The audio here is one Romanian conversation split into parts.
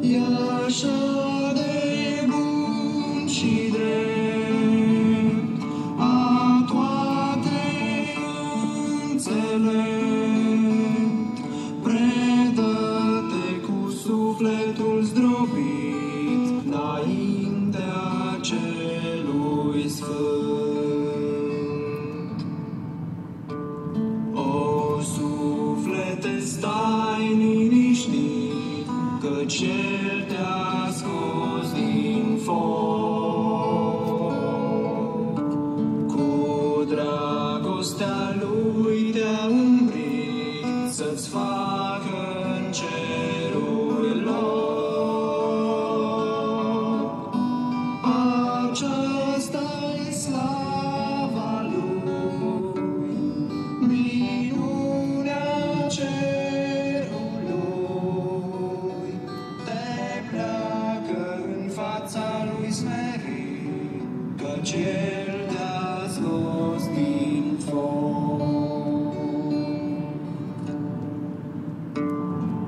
E așa de bun și drept, a toate înțelept. Predă-te cu sufletul zdrobit înaintea Celui Sfânt. O suflete, stai liniștit, căci El te-a scos din foc. Cu dragostea Lui te-a umbrit să-ți facă în cerul loc. Aceasta-i slava Lui, minunea cerului. Te pleacă în fața Lui smerit, căci El te-a scos din foc.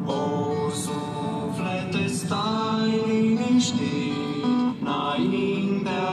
O suflete, stai liniștit înaintea